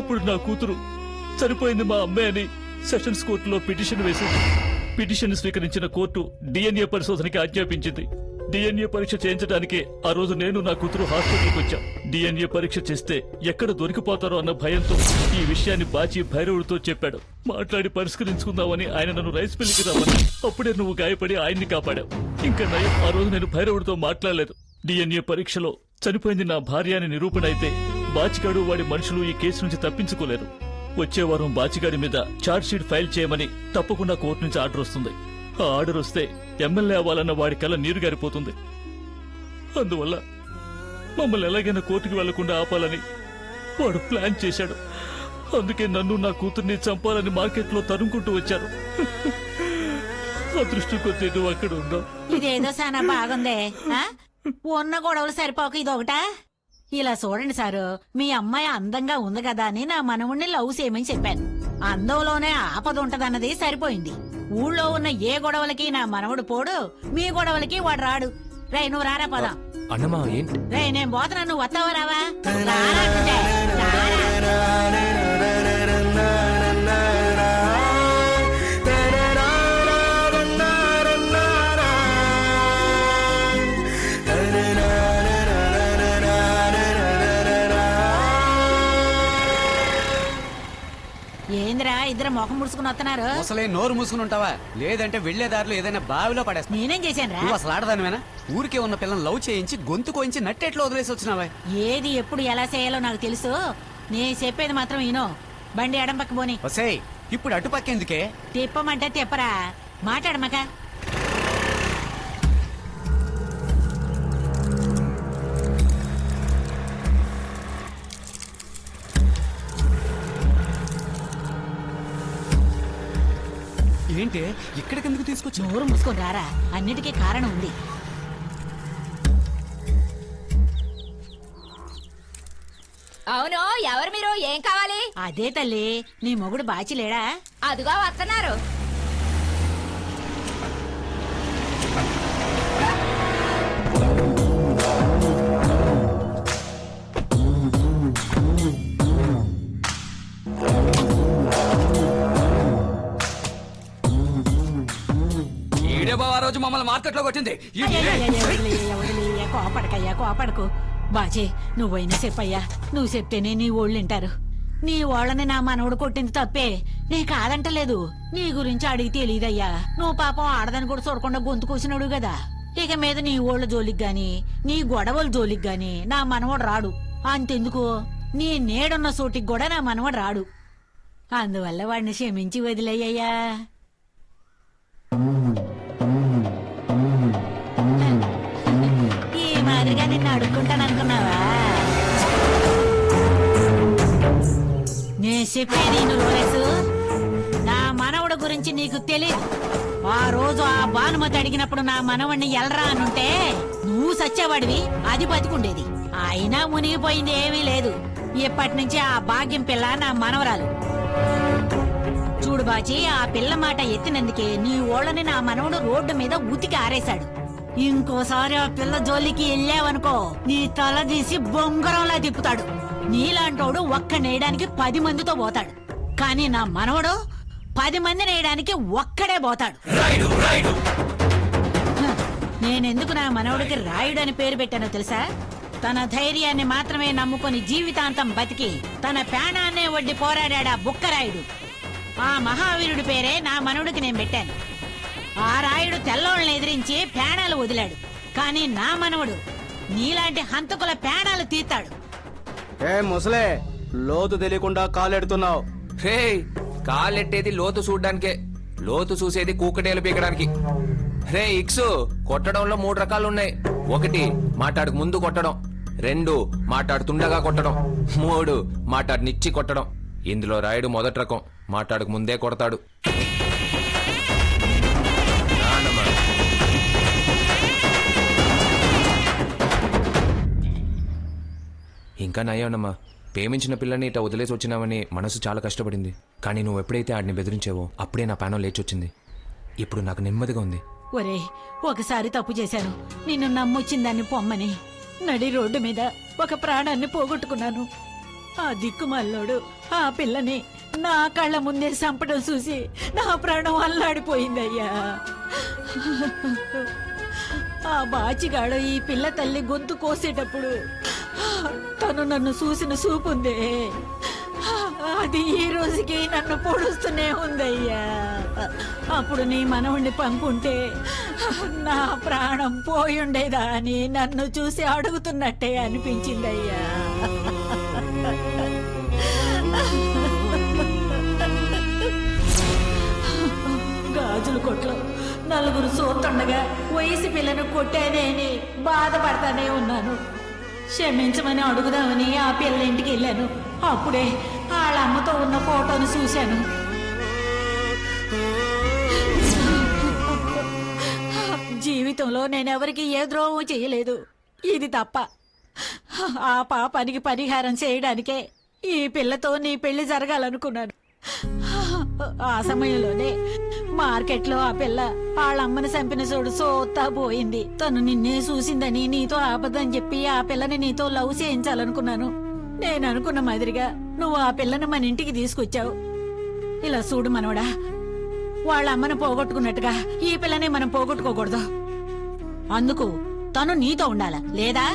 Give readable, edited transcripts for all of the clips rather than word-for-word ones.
అప్పుడు నా కూతురు చనిపోయింది మా అమ్మే అని సెషన్స్ కోర్టులో పిటిషన్ వేసింది. పిటిషన్ స్వీకరించిన కోర్టు డిఎన్ఏ పరిశోధనకి ఆజ్ఞాపించింది. డిఎన్ఏ పరీక్ష చేయించడానికి ఆ రోజు నేను నా కూతురు హాస్పిటల్కి వచ్చాం. డిఎన్ఏ పరీక్ష చేస్తే ఎక్కడ దొరికిపోతారో అన్న భయంతో ఈ విషయాన్ని బాచి భైరవుడితో చెప్పాడు. మాట్లాడి పరిష్కరించుకుందామని ఆయన నన్ను రైస్ మిల్లుకి రమ్మని. అప్పుడే నువ్వు గాయపడి ఆయన్ని కాపాడావు. ఇంకా నయం, ఆ రోజు నేను భైరవుడితో మాట్లాడలేదు. డిఎన్ఏ పరీక్షలో చనిపోయింది నా భార్య అని నిరూపణ అయితే బాచిగాడు వాడి మనుషులు ఈ కేసు నుంచి తప్పించుకోలేరు. వచ్చే వారం బాచిగాడి మీద ఛార్జ్ షీట్ ఫైల్ చేయమని తప్పకుండా కోర్టు నుంచి ఆర్డర్ వస్తుంది. ఆ ఆర్డర్ వస్తే ఎమ్మెల్యే అవ్వాలన్న వాడి కల నీరు గారిపోతుంది. అందువల్ల మమ్మల్ని ఎలాగైనా కోర్టుకు వెళ్లకుండా ఆపాలని వాడు ప్లాన్ చేశాడు. అందుకే నన్ను నా కూతుర్ని చంపాలని మార్కెట్లో తరుముకుంటూ వచ్చారు. అదృష్టం కొద్దీ నువ్వు అక్కడ ఉన్నావు. ఇదేదో చాలా బాగుందే. ఉన్న గొడవలు సరిపోక ఇదొకటా? ఇలా చూడండి సారు, మీ అమ్మాయి అందంగా ఉంది కదా అని నా మనవుణ్ణి లవ్ చేయమని చెప్పాను. అందంలోనే ఆపద ఉంటదన్నది సరిపోయింది. ఊళ్ళో ఉన్న ఏ గొడవలకి నా మనవుడు పోడు, మీ గొడవలకి వాడు రాడు. రే నువ్వు రారా పదం. అన్నమా ఏంటి? రే నేను పోతున్నా, నువ్వు వస్తావా రావా? రారా అంటే ఏంద్రా ఇద్దరు మొఖం ముడుచుకుని వస్తున్నారు? అసలే నోరు మూసుకుని ఉంటావా? లేదంటే వెళ్లే దారిలో ఏదైనా బావిలో పడేస్తా. నేనేం చేశాను రా? నువ్వు అసలు ఆడదానివేనా? ఊరికే ఉన్న పిల్లని లవ్ చేయించి గొంతు కోయించి నట్టేట్లో వదిలేసి వచ్చినావా? ఏది ఎప్పుడు ఎలా చేయాలో నాకు తెలుసు. నేను చెప్పేది మాత్రం ఈనో. బండి ఎడం పక్క పోని. వసేయ్, ఇప్పుడు అటుపక్కెందుకే? తిప్పమంటే తిప్పరా, మాట్లాడమక. ఏంటి ఇక్కడికెందుకు తీసుకొచ్చి? నోరు మూసుకొని రారా, అన్నిటికీ కారణం ఉంది. అవును, ఎవరు మీరు? ఏం కావాలి? అదే తల్లి, నీ మొగుడు బాచిలేడా? అదుగా వస్తున్నారు. రోజు మమ్మల్ని మార్కెట్ లో కొట్టింది. కోపడకయ్యా, కోపడకు. బాజీ నువ్వైనా చెప్పయ్యా, నువ్వు చెప్తేనే నీ ఓళ్ళు వింటారు. నీ ఓళ్ళని నా మనవడు కొట్టింది తప్పే, నీ కాదంటలేదు. నీ గురించి అడిగి తెలియదయ్యా. నువ్వు పాపం ఆడదని కూడా చూడకుండా గొంతు కోసినాడు కదా. ఇక మీద నీ ఓళ్ళ జోలికి గాని నీ గొడవల జోలికి గాని నా మనవడు రాడు. అంతెందుకు, నీ నేడున్న చోటికి కూడా నా మనవడు రాడు. అందువల్ల వాడిని క్షమించి వదిలేయ్యా. ఈ మాదిరిగా నిన్ను అడుక్కుంటాననుకున్నావా? నే చెప్పేది నువ్వు. నా మనవడు గురించి నీకు తెలియదు. ఆ రోజు ఆ భానుమతి అడిగినప్పుడు నా మనవడిని ఎల్రా అనుంటే నువ్వు సచ్చేవాడివి, అది బతికుండేది. అయినా మునిగిపోయింది ఏమీ లేదు. ఇప్పటి నుంచి ఆ భాగ్యం పిల్ల నా మనవరాలు. చూడు బాచి, ఆ పిల్ల మాట ఎత్తినందుకే నీ ఓళ్ళని నా మనవడు రోడ్డు మీద ఉతికి ఆరేశాడు. ఇంకోసారి ఆ పిల్ల జోలికి వెళ్ళావనుకో నీ తల తీసి బొంగరంలా తిప్పుతాడు. నీలాంటోడు ఒక్క నేయడానికి 10 మందితో పోతాడు, కానీ నా మనవడు 10 మంది నేయడానికి ఒక్కడే పోతాడు. నేనెందుకు నా మనవడికి రాయుడు అని పేరు పెట్టానో తెలుసా? తన ధైర్యాన్ని మాత్రమే నమ్ముకొని జీవితాంతం బతికి తన ప్రాణాన్నే వడ్డి పోరాడా బుక్కరాయుడు. ఆ మహావీరుడి పేరే నా మనవడికి నేను పెట్టాను. ఆ రాయుడు తెల్లోళ్ళని ఎదిరించి ప్రాణాలు వదిలాడు, కానీ నా మనవడు నీలాంటి హంతకుల ప్రాణాలు తీస్తాడు. ఏ ముసలే, లోతు తెలియకుండా కాలెడుతున్నావు. రే, కాలెట్టేది లోతు చూడ్డానికే, లోతు చూసేది కూకటేలు పీకడానికి. రే ఇక్సు, కొట్టడంలో 3 రకాలున్నాయి. 1 మాట్లాడక ముందు కొట్టడం, 2 మాట్లాడుతుండగా కొట్టడం, 3 మాట్లాడినిచ్చి కొట్టడం. ఇందులో రాయుడు మొదటి రకం, మాట్లాడక ముందే కొడతాడు. ఇంకా నయ్యానమ్మా, ప్రేమించిన పిల్లని ఇట్లా వదిలేసి వచ్చినావని మనసు చాలా కష్టపడింది. కానీ నువ్వు ఎప్పుడైతే ఆడిని బెదిరించావో అప్పుడే నా ప్రాణం లేచొచ్చింది. ఇప్పుడు నాకు నెమ్మదిగా ఉంది. ఒరే, ఒకసారి తప్పు చేశాను. నిన్ను నమ్మొచ్చిందాన్ని పొమ్మని నడి రోడ్డు మీద ఒక ప్రాణాన్ని పోగొట్టుకున్నాను. ఆ దిక్కుమల్లోడు ఆ పిల్లని నా కళ్ళ ముందే చంపడం చూసి నా ప్రాణం అల్లాడిపోయిందయ్యా. ఆ బాచిగాడు ఈ పిల్ల తల్లి గొంతు కోసేటప్పుడు తను నన్ను చూసిన చూపుందే, అది ఈ రోజుకి నన్ను పొడుస్తూనే ఉందయ్యా. అప్పుడు నీ మనవుణ్ణి పంపుంటే నా ప్రాణం పోయుండేదా అని నన్ను చూసి అడుగుతున్నట్టే అనిపించిందయ్యా. గాజుల కొట్లో నలుగురు చూస్తుండగా వయసు పిల్లను కొట్టేదే అని బాధపడతానే ఉన్నాను. క్షమించమని అడుగుదామని ఆ పిల్ల ఇంటికి వెళ్ళాను. అప్పుడే వాళ్ళ అమ్మతో ఉన్న ఫోటోను చూశాను. జీవితంలో నేనెవరికి ఏ ద్రోహం చేయలేదు, ఇది తప్ప. ఆ పాపానికి పరిహారం చేయడానికే ఈ పిల్లతో నీ పెళ్లి జరగాలనుకున్నాను. ఆ సమయంలోనే మార్కెట్లో ఆ పిల్ల వాళ్ళమ్మని చంపిన చోడు సోతా పోయింది. తను నిన్నే చూసిందని నీతో అబద్ధం చెప్పి ఆ పిల్లని నీతో లవ్ చేయించాలనుకున్నాను. నేను అనుకున్న మాదిరిగా నువ్వు ఆ పిల్లని మన ఇంటికి తీసుకొచ్చావు. ఇలా చూడు మనవడా, వాళ్ళ అమ్మను పోగొట్టుకున్నట్టుగా ఈ పిల్లని మనం పోగొట్టుకోకూడదు. అందుకు తను నీతో ఉండాలా, లేదా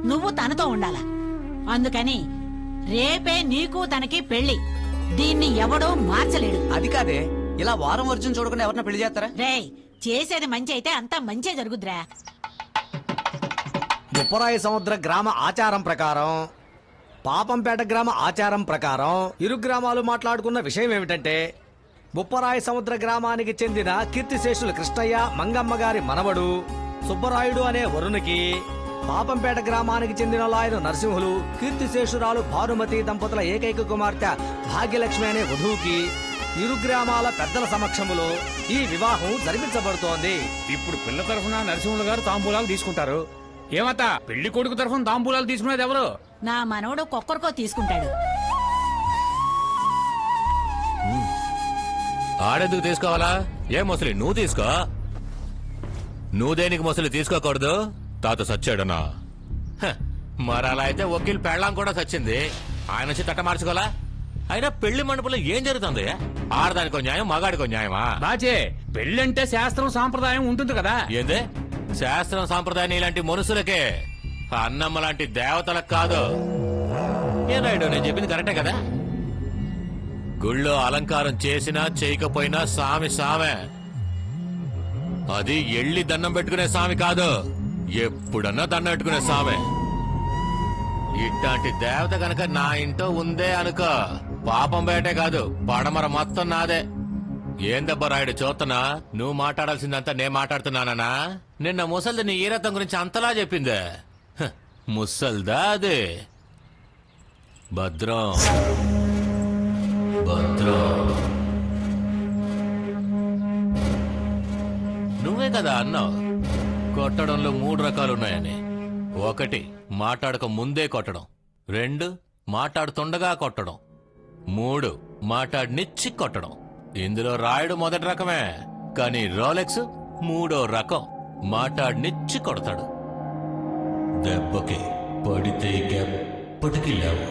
నువ్వు తనతో ఉండాలా. అందుకని రేపే నీకు తనకి పెళ్లి. దీన్ని ఎవడో మార్చలేడు. అది కాదే, ఇలా వారం వర్జం చూడకుండా ఎవరన్నా పెళ్లి చేస్తారా? రేయ్, చేసేది మంచి అయితే అంతా మంచే జరుగుద్రా. బుప్పరాయి సముద్ర గ్రామ ఆచారం ప్రకారం, పాపంపేట గ్రామ ఆచారం ప్రకారం ఇరు గ్రామాలు మాట్లాడుకున్న విషయం ఏమిటంటే, బుప్పరాయి సముద్ర గ్రామానికి చెందిన కీర్తిశేషులు కృష్ణయ్య మంగమ్మ గారి మనవడు సుబ్బరాయుడు అనే వరునికి, పాపంపేట గ్రామానికి చెందిన లాయరు నరసింహులు కీర్తిశేషురాలు భానుమతి దంపతుల ఏకైక కుమార్తె భాగ్యలక్ష్మి అనే వధువుకి ఇరు గ్రామాల పెద్దల సమక్షంలో ఈ వివాహం జరిపించబడుతోంది. ఇప్పుడు పిల్ల తరఫున నరసింహులు గారు తాంబూలాలు తీసుకుంటారు. ఏమత్తా, పెళ్లి కొడుకు తరఫున తాంబూలాలు తీసుకునేది ఎవరు? నా మనవడు కొక్కరికో తీసుకుంటాడు. ఆడెందుకు తీసుకోవాలా? ఏ ముసలి నువ్వు తీసుకో. నువ్వు దేనికి ముసలి తీసుకోకూడదు? తాత సచ్చాడనా? మరి అలా అయితే వకీల్ పెళ్ళాం కూడా సచ్చింది, ఆయన వచ్చి తట్ట మార్చుకోవాలా? అయినా పెళ్లి మండపంలో ఏం జరుగుతుంది? ఆడదానికో న్యాయం, మగాడికో న్యాయమా? బాచే, పెళ్ళంటే శాస్త్రం సాంప్రదాయం ఉంటుంది కదా. ఏందే శాస్త్రం సాంప్రదాయం ఇలాంటి మనుషులకే, అన్నమ్మ లాంటి దేవతలకు కాదు. ఏనాయుడు, నేను చెప్పింది కరెక్టే కదా? గుళ్ళో అలంకారం చేసినా చేయకపోయినా సామి సామే. అది ఎళ్ళి దండం పెట్టుకునే సామి కాదు, ఎప్పుడన్నా దండం పెట్టుకునే సామే. ఇట్లాంటి దేవత గనక నా ఇంట్లో ఉందే అనుకో, పాపం బయటే కాదు పడమర మొత్తం నాదే. ఏందబ్బా రాయుడు చూస్తున్నా, నువ్వు మాట్లాడాల్సిందంతా నేను మాట్లాడుతున్నానా? నిన్న ముసల్ది నీ ఈరత్వం గురించి అంతలా చెప్పిందే. ముసల్దా అది? భద్రం భద్రం. నువ్వే కదా అన్నావు కొట్టడంలో 3 రకాలున్నాయని. 1 మాట్లాడక ముందే కొట్టడం, 2 మాట్లాడుతుండగా కొట్టడం, 3 మాట్లాడినిచ్చి కొట్టడం. ఇందులో రాయుడు మొదటి రకమే, కానీ రోలెక్స్ 3వ రకం, మాట్లాడినిచ్చి కొడతాడు. దెబ్బకి పడితే ఎప్పటికీ లేవు.